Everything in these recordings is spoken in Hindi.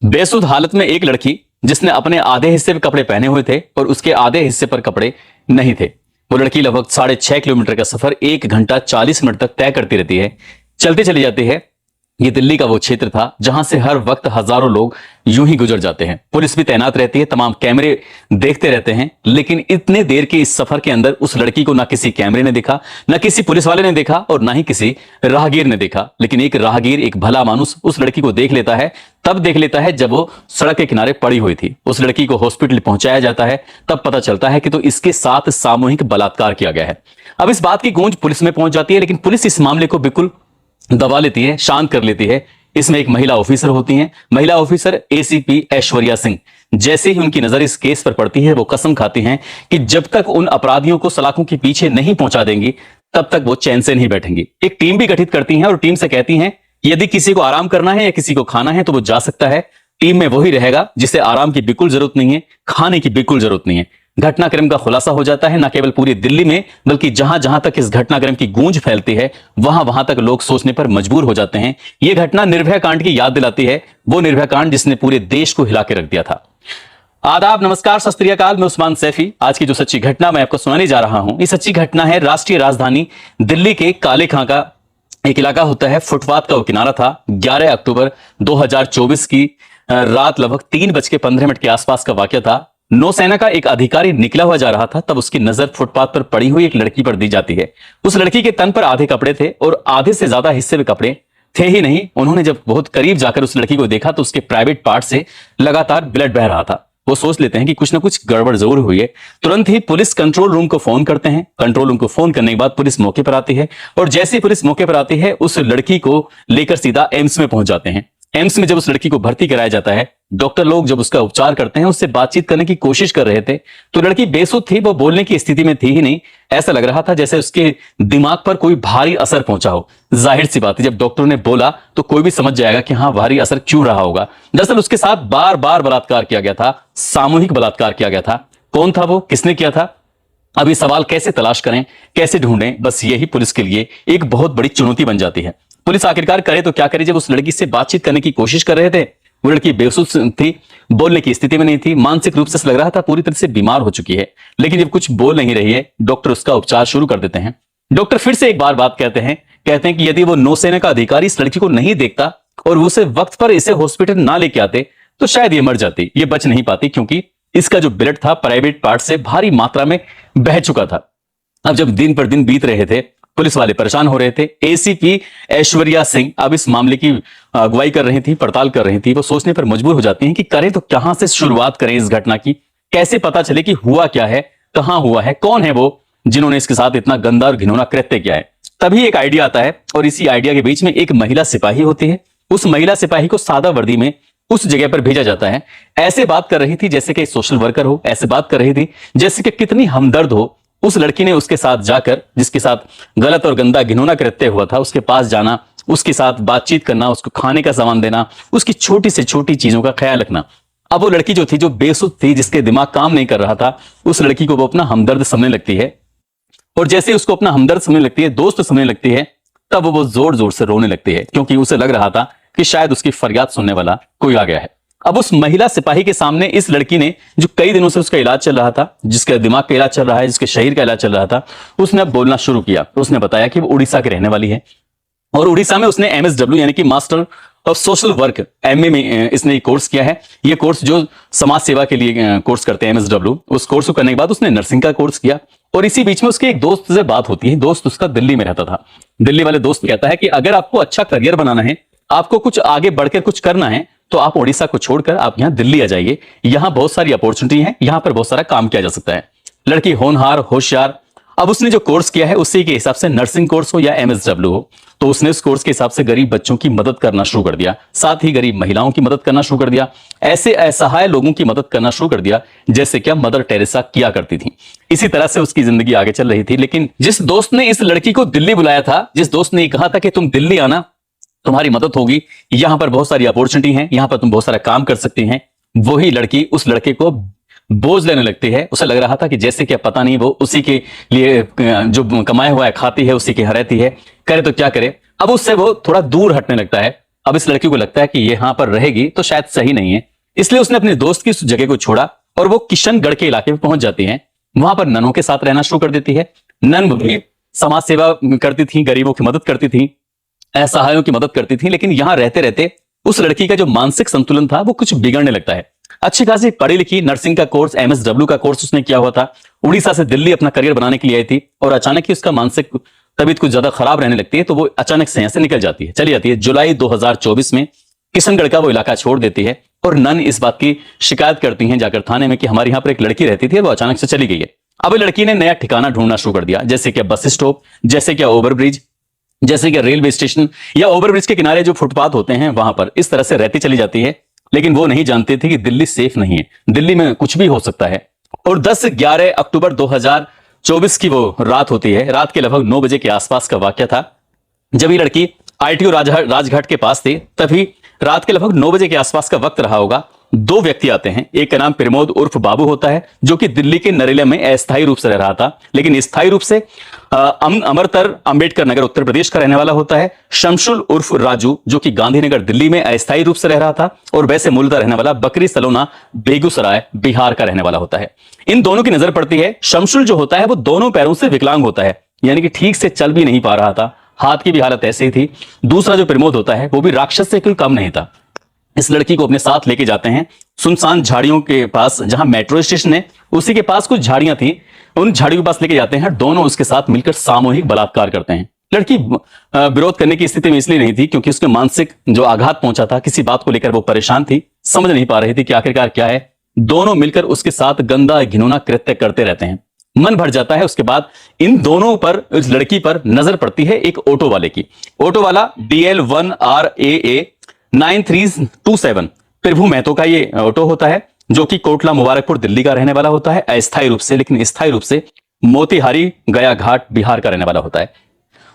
बेसुध हालत में एक लड़की जिसने अपने आधे हिस्से पे कपड़े पहने हुए थे और उसके आधे हिस्से पर कपड़े नहीं थे। वो लड़की लगभग 6.5 किलोमीटर का सफर 1 घंटा 40 मिनट तक तय करती रहती है, चलती चली जाती है। ये दिल्ली का वो क्षेत्र था जहां से हर वक्त हजारों लोग यूं ही गुजर जाते हैं। पुलिस भी तैनात रहती है, तमाम कैमरे देखते रहते हैं, लेकिन इतने देर के इस सफर के अंदर उस लड़की को ना किसी कैमरे ने देखा, ना किसी पुलिस वाले ने देखा और ना ही किसी राहगीर ने देखा। लेकिन एक राहगीर, एक भला मानुस उस लड़की को देख लेता है। तब देख लेता है जब वो सड़क के किनारे पड़ी हुई थी। उस लड़की को हॉस्पिटल पहुंचाया जाता है। तब पता चलता है कि तो इसके साथ सामूहिक बलात्कार किया गया है। अब इस बात की गूंज पुलिस में पहुंच जाती है, लेकिन पुलिस इस मामले को बिल्कुल दबा लेती है, शांत कर लेती है। इसमें एक महिला ऑफिसर होती हैं, महिला ऑफिसर एसीपी ऐश्वर्या सिंह। जैसे ही उनकी नजर इस केस पर पड़ती है, वो कसम खाती हैं कि जब तक उन अपराधियों को सलाखों के पीछे नहीं पहुंचा देंगी, तब तक वो चैन से नहीं बैठेंगी। एक टीम भी गठित करती हैं और टीम से कहती हैं यदि किसी को आराम करना है या किसी को खाना है तो वो जा सकता है। टीम में वही रहेगा जिसे आराम की बिल्कुल जरूरत नहीं है, खाने की बिल्कुल जरूरत नहीं है। घटनाक्रम का खुलासा हो जाता है, न केवल पूरी दिल्ली में बल्कि जहां जहां तक इस घटनाक्रम की गूंज फैलती है वहां वहां तक लोग सोचने पर मजबूर हो जाते हैं। यह घटना निर्भया कांड की याद दिलाती है, वो निर्भया कांड जिसने पूरे देश को हिला के रख दिया था। आदाब, नमस्कार, सत श्री अकाल। मैं उस्मान सैफी। आज की जो सच्ची घटना मैं आपको सुनाने जा रहा हूं, ये सच्ची घटना है राष्ट्रीय राजधानी दिल्ली के काले खां का एक इलाका होता है, फुटपाथ का वो किनारा था। 11 अक्टूबर 2024 की रात लगभग 3:15 के आसपास का वाकया था। नौसेना का एक अधिकारी निकला हुआ जा रहा था, तब उसकी नजर फुटपाथ पर पड़ी हुई एक लड़की पर दी जाती है। उस लड़की के तन पर आधे कपड़े थे और आधे से ज्यादा हिस्से में कपड़े थे ही नहीं। उन्होंने जब बहुत करीब जाकर उस लड़की को देखा तो उसके प्राइवेट पार्ट से लगातार ब्लड बह रहा था। वो सोच लेते हैं कि कुछ ना कुछ गड़बड़ जरूर हुई है। तुरंत ही पुलिस कंट्रोल रूम को फोन करते हैं। कंट्रोल रूम को फोन करने के बाद पुलिस मौके पर आती है और जैसे ही पुलिस मौके पर आती है उस लड़की को लेकर सीधा एम्स में पहुंच जाते हैं। एम्स में जब उस लड़की को भर्ती कराया जाता है, डॉक्टर लोग जब उसका उपचार करते हैं, उससे बातचीत करने की कोशिश कर रहे थे तो लड़की बेसुध थी, वो बोलने की स्थिति में थी ही नहीं। ऐसा लग रहा था जैसे उसके दिमाग पर कोई भारी असर पहुंचा हो। जाहिर सी बात है, जब डॉक्टर ने बोला तो कोई भी समझ जाएगा कि हाँ, भारी असर क्यों रहा होगा। दरअसल उसके साथ बार बार बलात्कार किया गया था, सामूहिक बलात्कार किया गया था। कौन था वो, किसने किया था? अब ये सवाल कैसे तलाश करें, कैसे ढूंढें, बस यही पुलिस के लिए एक बहुत बड़ी चुनौती बन जाती है। पुलिस आखिरकार करे तो क्या करे। जब उस लड़की से बातचीत करने की कोशिश कर रहे थे, वो लड़की बेसुध थी, बोलने की स्थिति में नहीं थी, मानसिक रूप से लग रहा था पूरी तरह से बीमार हो चुकी है। लेकिन जब कुछ बोल नहीं रही है, डॉक्टर उसका उपचार शुरू कर देते हैं। डॉक्टर फिर से एक बार बात कहते हैं कि यदि वो नौसेना का अधिकारी इस लड़की को नहीं देखता और उसे वक्त पर इसे हॉस्पिटल ना लेके आते तो शायद ये मर जाती, ये बच नहीं पाती, क्योंकि इसका जो ब्लड था प्राइवेट पार्ट से भारी मात्रा में बह चुका था। अब जब दिन पर दिन बीत रहे थे, पुलिस वाले परेशान हो रहे थे। एसीपी ऐश्वर्या सिंह अब इस मामले की अगुवाई कर रही थी, पड़ताल कर रही थी। वो सोचने पर मजबूर हो जाती हैं कि करें तो कहां से शुरुआत करें इस घटना की, कैसे पता चले कि हुआ क्या है, कहां हुआ है, कौन है वो जिन्होंने इसके साथ इतना गंदा और घिनौना कृत्य किया है। तभी एक आइडिया आता है और इसी आइडिया के बीच में एक महिला सिपाही होती है। उस महिला सिपाही को सादा वर्दी में उस जगह पर भेजा जाता है। ऐसे बात कर रही थी जैसे कि सोशल वर्कर हो, ऐसे बात कर रही थी जैसे कि कितनी हमदर्द हो। उस लड़की ने उसके साथ जाकर, जिसके साथ गलत और गंदा घिनौना कृत्य हुआ था, उसके पास जाना, उसके साथ बातचीत करना, उसको खाने का सामान देना, उसकी छोटी से छोटी चीजों का ख्याल रखना। अब वो लड़की जो थी, जो बेसुध थी, जिसके दिमाग काम नहीं कर रहा था, उस लड़की को वो अपना हमदर्द समझने लगती है। और जैसे उसको अपना हमदर्द समझने लगती है, दोस्त समझने लगती है, तब वो जोर जोर से रोने लगती है, क्योंकि उसे लग रहा था कि शायद उसकी फरियाद सुनने वाला कोई आ गया है। अब उस महिला सिपाही के सामने इस लड़की ने, जो कई दिनों से उसका इलाज चल रहा था, जिसके दिमाग का इलाज चल रहा है, जिसके शरीर का इलाज चल रहा था, उसने अब बोलना शुरू किया। उसने बताया कि वो उड़ीसा की रहने वाली है और उड़ीसा में उसने MSW यानी कि master of social work MA में इसने कोर्स किया है। ये कोर्स जो समाज सेवा के लिए कोर्स करते हैं MSW, उस कोर्स को करने के बाद उसने नर्सिंग का कोर्स किया। और इसी बीच में उसके एक दोस्त से बात होती है। दोस्त उसका दिल्ली में रहता था। दिल्ली वाले दोस्त कहता है कि अगर आपको अच्छा करियर बनाना है, आपको कुछ आगे बढ़कर कुछ करना है, तो आप ओडिशा को छोड़कर आप यहाँ दिल्ली आ जाइए। यहाँ बहुत सारी अपॉर्चुनिटी है, यहाँ पर बहुत सारा काम किया जा सकता है। लड़की होनहार, होशियार। अब उसने जो कोर्स किया है उसी के हिसाब से, नर्सिंग कोर्स हो या MSW हो, तो उसने उस कोर्स के हिसाब से गरीब बच्चों की मदद करना शुरू कर दिया, साथ ही गरीब महिलाओं की मदद करना शुरू कर दिया, ऐसे असहाय लोगों की मदद करना शुरू कर दिया जैसे क्या मदर टेरेसा किया करती थी। इसी तरह से उसकी जिंदगी आगे चल रही थी। लेकिन जिस दोस्त ने इस लड़की को दिल्ली बुलाया था, जिस दोस्त ने कहा था कि तुम दिल्ली आना, तुम्हारी मदद होगी, यहां पर बहुत सारी अपॉर्चुनिटी है, यहां पर तुम बहुत सारा काम कर सकती हैं, वही लड़की उस लड़के को बोझ लेने लगती है। उसे लग रहा था कि जैसे कि पता नहीं वो उसी के लिए जो कमाया हुआ है खाती है, उसी के यहाँ रहती है, करे तो क्या करे। अब उससे वो थोड़ा दूर हटने लगता है। अब इस लड़की को लगता है कि ये यहां पर रहेगी तो शायद सही नहीं है, इसलिए उसने अपने दोस्त की उस जगह को छोड़ा और वो किशनगढ़ के इलाके में पहुंच जाती है। वहां पर ननों के साथ रहना शुरू कर देती है। नन भी समाज सेवा करती थी, गरीबों की मदद करती थी, असहायों की मदद करती थी, लेकिन यहां रहते रहते उस लड़की का जो मानसिक संतुलन था वो कुछ बिगड़ने लगता है। अच्छी खासी पढ़ी लिखी, नर्सिंग का कोर्स, MSW का कोर्स उसने किया हुआ था, उड़ीसा से दिल्ली अपना करियर बनाने के लिए आई थी, और अचानक ही उसका मानसिक तबीयत कुछ ज्यादा खराब रहने लगती है, तो वो अचानक से यहां से निकल जाती है, चली जाती है। जुलाई 2024 में किशनगढ़ का वो इलाका छोड़ देती है और नन इस बात की शिकायत करती हैं जाकर थाने में कि हमारे यहाँ पर एक लड़की रहती थी और वो अचानक से चली गई है। अब लड़की ने नया ठिकाना ढूंढना शुरू कर दिया, जैसे कि बस स्टॉप, जैसे कि ओवरब्रिज, जैसे कि रेलवे स्टेशन या ओवरब्रिज के किनारे जो फुटपाथ होते हैं वहां पर इस तरह से रहती चली जाती है। लेकिन वो नहीं जानती थी कि दिल्ली सेफ नहीं है, दिल्ली में कुछ भी हो सकता है। और 10-11 अक्टूबर 2024 की वो रात होती है, रात के लगभग 9 बजे के आसपास का वाक्य था। जब ये लड़की ITO राजघाट के पास थी, तभी रात के लगभग 9 बजे के आसपास का वक्त रहा होगा। दो व्यक्ति आते हैं, एक का नाम प्रमोद उर्फ बाबू होता है, जो कि दिल्ली के नरेला में अस्थायी रूप से रह रहा था, लेकिन स्थायी रूप से अमरतर अंबेडकर नगर उत्तर प्रदेश का रहने वाला होता है। शमशुल उर्फ राजू, जो कि गांधीनगर दिल्ली में अस्थायी रूप से रह रहा था, और वैसे मूलतः रहने वाला बकरी सलोना बेगूसराय बिहार का रहने वाला होता है। इन दोनों की नजर पड़ती है। शमशुल जो होता है वो दोनों पैरों से विकलांग होता है, यानी कि ठीक से चल भी नहीं पा रहा था, हाथ की भी हालत ऐसी ही थी। दूसरा जो प्रमोद होता है वो भी राक्षस से कोई कम नहीं था। इस लड़की को अपने साथ लेके जाते हैं सुनसान झाड़ियों के पास, जहां मेट्रो स्टेशन है उसी के पास कुछ झाड़ियां थी, उन झाड़ियों के पास लेके जाते हैं। दोनों उसके साथ मिलकर सामूहिक बलात्कार करते हैं। लड़की विरोध करने की स्थिति में इसलिए नहीं थी क्योंकि उसके मानसिक जो आघात पहुंचा था, किसी बात को लेकर वो परेशान थी, समझ नहीं पा रही थी कि आखिरकार क्या है। दोनों मिलकर उसके साथ गंदा घिनौना कृत्य करते रहते हैं। मन भर जाता है। उसके बाद इन दोनों पर, इस लड़की पर नजर पड़ती है एक ऑटो वाले की। ऑटो वाला DL1RAA 9327 प्रभु महतो का ये ऑटो होता है, जो कि कोटला मुबारकपुर दिल्ली का रहने वाला होता है अस्थायी रूप से, लेकिन स्थायी रूप से मोतिहारी गया घाट बिहार का रहने वाला होता है।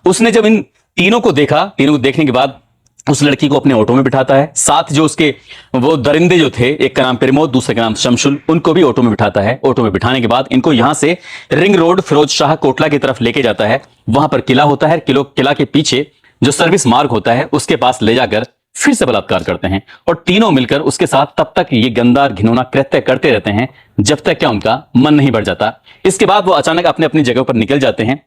उसने जब इन तीनों को देखा, तीनों को देखने के बाद उस लड़की को अपने ऑटो में बिठाता है। साथ जो उसके वो दरिंदे जो थे, एक का नाम प्रमोद, दूसरे का नाम शमशुल, उनको भी ऑटो में बिठाता है। ऑटो में बिठाने के बाद इनको यहां से रिंग रोड फिरोज शाह कोटला की तरफ लेके जाता है। वहां पर किला होता है, किला के पीछे जो सर्विस मार्ग होता है उसके पास ले जाकर फिर से बलात्कार करते हैं, और तीनों मिलकर उसके साथ तब तक ये गंदा घिनौना कृत्य करते रहते हैं जब तक क्या उनका मन नहीं भर जाता। इसके बाद वो अचानक अपने अपनी जगह पर निकल जाते हैं।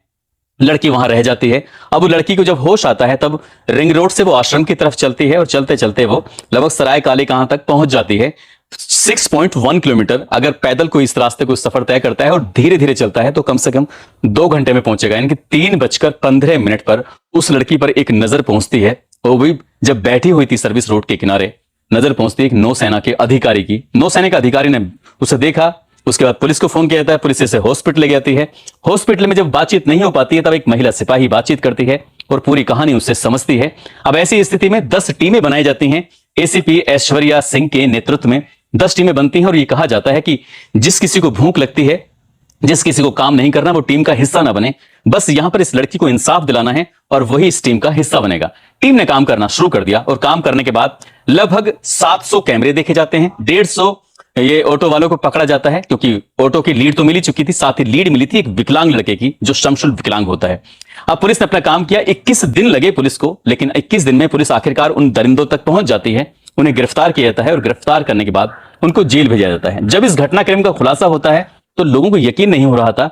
लड़की वहां रह जाती है। अब लड़की को जब होश आता है तब रिंग रोड से वो आश्रम की तरफ चलती है, और चलते चलते वो लगभग सराय काले कहां तक पहुंच जाती है। 6.1 किलोमीटर अगर पैदल कोई इस रास्ते को सफर तय करता है और धीरे धीरे चलता है तो कम से कम 2 घंटे में पहुंचेगा। यानी कि 3:15 पर उस लड़की पर एक नजर पहुंचती है। वो भी जब बैठी हुई थी सर्विस रोड के किनारे, नजर पहुंचती है एक नौसेना के अधिकारी की। नौसेना के अधिकारी ने उसे देखा, उसके बाद पुलिस को फोन किया जाता है, पुलिस इसे हॉस्पिटल ले जाती है। हॉस्पिटल में जब बातचीत नहीं हो पाती है तब एक महिला सिपाही बातचीत करती है और पूरी कहानी उससे समझती है। अब ऐसी स्थिति में 10 टीमें बनाई जाती हैं। ACP ऐश्वर्या सिंह के नेतृत्व में 10 टीमें बनती हैं, और ये कहा जाता है कि जिस किसी को भूख लगती है, जिस किसी को काम नहीं करना, वो टीम का हिस्सा ना बने। बस यहां पर इस लड़की को इंसाफ दिलाना है और वही इस टीम का हिस्सा बनेगा। टीम ने काम करना शुरू कर दिया, और काम करने के बाद लगभग 700 कैमरे देखे जाते हैं। 150 ये ऑटो वालों को पकड़ा जाता है, क्योंकि ऑटो की लीड तो मिली चुकी थी, साथ ही लीड मिली थी एक विकलांग लड़के की, जो शमशुल विकलांग होता है। अब पुलिस ने अपना काम किया। 21 दिन लगे पुलिस को, लेकिन 21 दिन में पुलिस आखिरकार उन दरिंदों तक पहुंच जाती है। उन्हें गिरफ्तार किया जाता है, और गिरफ्तार करने के बाद उनको जेल भेजा जाता है। जब इस घटनाक्रम का खुलासा होता है तो लोगों को यकीन नहीं हो रहा था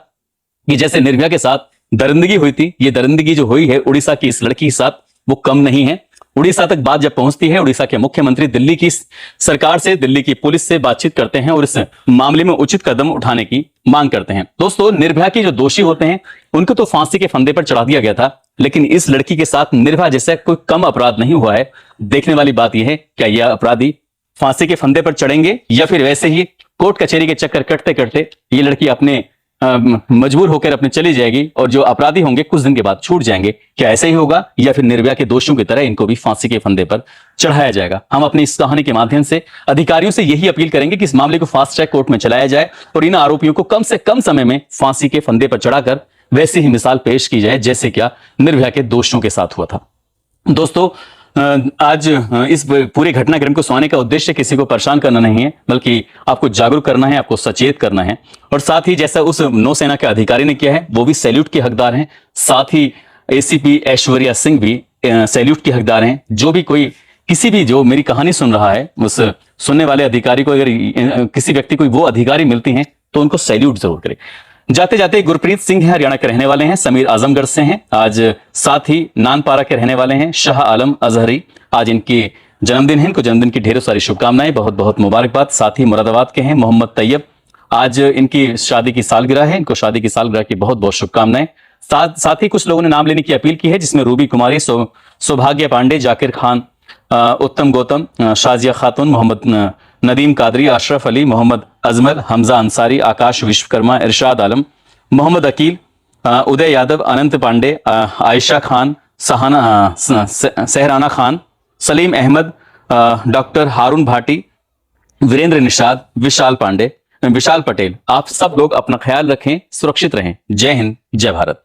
कि जैसे निर्भया के साथ दरिंदगी हुई थी, ये दरिंदगी जो हुई है उड़ीसा की इस लड़की के साथ, वो कम नहीं है। उड़ीसा तक बात जब पहुंचती है, उड़ीसा के मुख्यमंत्री दिल्ली की सरकार से, दिल्ली की पुलिस से बातचीत करते हैं और इस मामले में उचित कदम उठाने की मांग करते हैं। दोस्तों, निर्भया के जो दोषी होते हैं उनको तो फांसी के फंदे पर चढ़ा दिया गया था, लेकिन इस लड़की के साथ निर्भया जैसा कोई कम अपराध नहीं हुआ है। देखने वाली बात यह है, क्या यह अपराधी फांसी के फंदे पर चढ़ेंगे या फिर वैसे ही कोर्ट कचहरी के चक्कर कटते कटते ये लड़की अपने मजबूर होकर अपने चली जाएगी, और जो अपराधी होंगे कुछ दिन के बाद छूट जाएंगे। क्या ऐसे ही होगा, या फिर निर्भया के दोषियों की तरह इनको भी फांसी के फंदे पर चढ़ाया जाएगा? हम अपनी इस कहानी के माध्यम से अधिकारियों से यही अपील करेंगे कि इस मामले को फास्ट ट्रैक कोर्ट में चलाया जाए और इन आरोपियों को कम से कम समय में फांसी के फंदे पर चढ़ाकर वैसी ही मिसाल पेश की जाए जैसे क्या निर्भया के दोषियों के साथ हुआ था। दोस्तों, आज इस पूरे घटनाक्रम को सुनाने का उद्देश्य किसी को परेशान करना नहीं है, बल्कि आपको जागरूक करना है, आपको सचेत करना है। और साथ ही जैसा उस नौसेना के अधिकारी ने किया है, वो भी सैल्यूट के हकदार हैं। साथ ही ACP ऐश्वर्या सिंह भी सैल्यूट के हकदार हैं। जो भी कोई किसी भी जो मेरी कहानी सुन रहा है, उस सुनने वाले अधिकारी को अगर किसी व्यक्ति को वो अधिकारी मिलती हैं तो उनको सैल्यूट जरूर करे। जाते जाते गुरप्रीत सिंह है, हरियाणा के रहने वाले हैं, समीर आजमगढ़ से हैं, आज साथ ही नानपारा के रहने वाले हैं शाह आलम अजहरी, आज इनके जन्मदिन है, इनको जन्मदिन की ढेरों सारी शुभकामनाएं, बहुत बहुत मुबारकबाद। साथ ही मुरादाबाद के हैं मोहम्मद तैयब, आज इनकी शादी की सालगिरह है, इनको शादी की सालगिरह की बहुत बहुत शुभकामनाएं। साथ ही कुछ लोगों ने नाम लेने की अपील की है, जिसमें रूबी कुमारी, सौभाग्य पांडे, जाकिर खान, उत्तम गौतम, शाजिया खातून, मोहम्मद नदीम कादरी, अशरफ अली, मोहम्मद अजमल, हमजा अंसारी, आकाश विश्वकर्मा, इरशाद आलम, मोहम्मद अकील, उदय यादव, अनंत पांडे, आयशा खान, सहराना खान, सलीम अहमद, डॉक्टर हारून भाटी, वीरेंद्र निषाद, विशाल पटेल। आप सब लोग अपना ख्याल रखें, सुरक्षित रहें। जय हिंद, जय भारत।